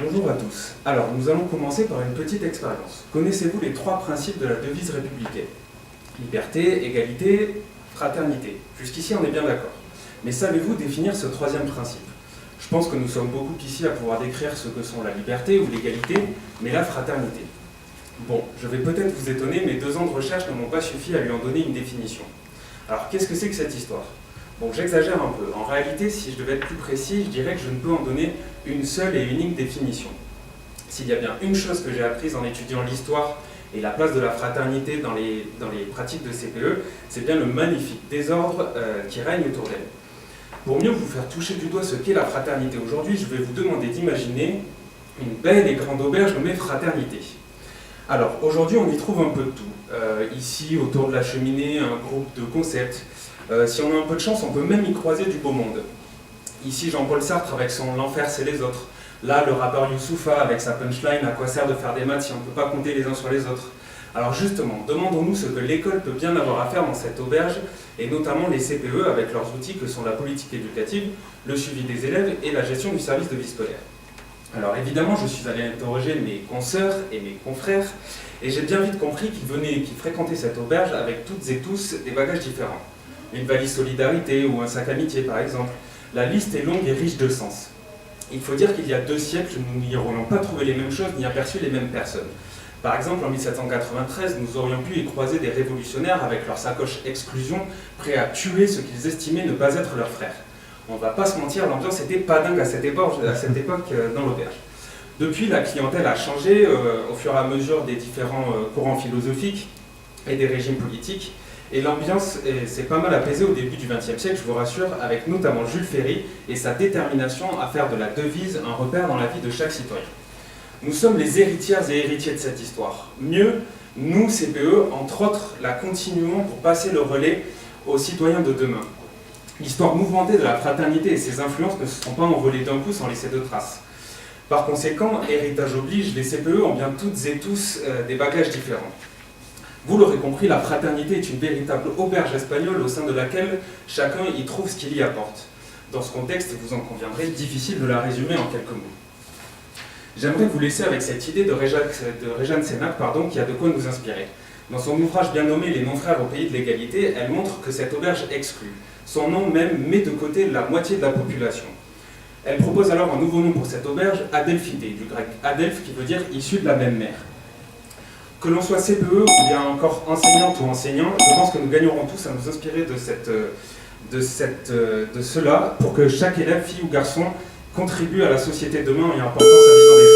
Bonjour à tous. Alors, nous allons commencer par une petite expérience. Connaissez-vous les trois principes de la devise républicaine? Liberté, égalité, fraternité. Jusqu'ici, on est bien d'accord. Mais savez-vous définir ce troisième principe? Je pense que nous sommes beaucoup ici à pouvoir décrire ce que sont la liberté ou l'égalité, mais la fraternité. Bon, je vais peut-être vous étonner, mais 2 ans de recherche ne m'ont pas suffi à lui en donner une définition. Alors, qu'est-ce que c'est que cette histoire? Bon, j'exagère un peu. En réalité, si je devais être plus précis, je dirais que je ne peux en donner une seule et unique définition. S'il y a bien une chose que j'ai apprise en étudiant l'histoire et la place de la fraternité dans les pratiques de CPE, c'est bien le magnifique désordre qui règne autour d'elle. Pour mieux vous faire toucher du doigt ce qu'est la fraternité aujourd'hui, je vais vous demander d'imaginer une belle et grande auberge nommée Fraternité. Alors, aujourd'hui, on y trouve un peu de tout. Ici, autour de la cheminée, un groupe de concepts. Si on a un peu de chance, on peut même y croiser du beau monde. Ici, Jean-Paul Sartre avec son L'enfer, c'est les autres. Là, le rappeur Youssoupha avec sa punchline, à quoi sert de faire des maths si on ne peut pas compter les uns sur les autres? Alors justement, demandons-nous ce que l'école peut bien avoir à faire dans cette auberge, et notamment les CPE avec leurs outils que sont la politique éducative, le suivi des élèves et la gestion du service de vie scolaire. Alors évidemment, je suis allé interroger mes consoeurs et mes confrères, et j'ai bien vite compris qu'ils fréquentaient cette auberge avec toutes et tous des bagages différents. Une valise solidarité ou un sac amitié par exemple. La liste est longue et riche de sens. Il faut dire qu'il y a 2 siècles, nous n'y aurions pas trouvé les mêmes choses ni aperçu les mêmes personnes. Par exemple, en 1793, nous aurions pu y croiser des révolutionnaires avec leur sacoche exclusion, prêts à tuer ceux qu'ils estimaient ne pas être leurs frères. On ne va pas se mentir, l'ambiance n'était pas dingue à cette époque dans l'auberge. Depuis, la clientèle a changé au fur et à mesure des différents courants philosophiques et des régimes politiques. Et l'ambiance s'est pas mal apaisée au début du XXe siècle, je vous rassure, avec notamment Jules Ferry et sa détermination à faire de la devise un repère dans la vie de chaque citoyen. Nous sommes les héritières et héritiers de cette histoire. Mieux, nous, CPE, entre autres, la continuons pour passer le relais aux citoyens de demain. L'histoire mouvementée de la fraternité et ses influences ne se sont pas envolées d'un coup sans laisser de traces. Par conséquent, héritage oblige, les CPE ont bien toutes et tous des bagages différents. Vous l'aurez compris, la fraternité est une véritable auberge espagnole au sein de laquelle chacun y trouve ce qu'il y apporte. Dans ce contexte, vous en conviendrez, difficile de la résumer en quelques mots. J'aimerais vous laisser avec cette idée de Réjeanne Sénac, qui a de quoi nous inspirer. Dans son ouvrage bien nommé Les non-frères au pays de l'égalité, elle montre que cette auberge exclut. Son nom même met de côté la moitié de la population. Elle propose alors un nouveau nom pour cette auberge, Adelphité, du grec Adelph qui veut dire issu de la même mère. Que l'on soit CPE ou bien encore enseignante ou enseignant, je pense que nous gagnerons tous à nous inspirer de cela pour que chaque élève, fille ou garçon, contribue à la société demain en y apportant sa vision des choses.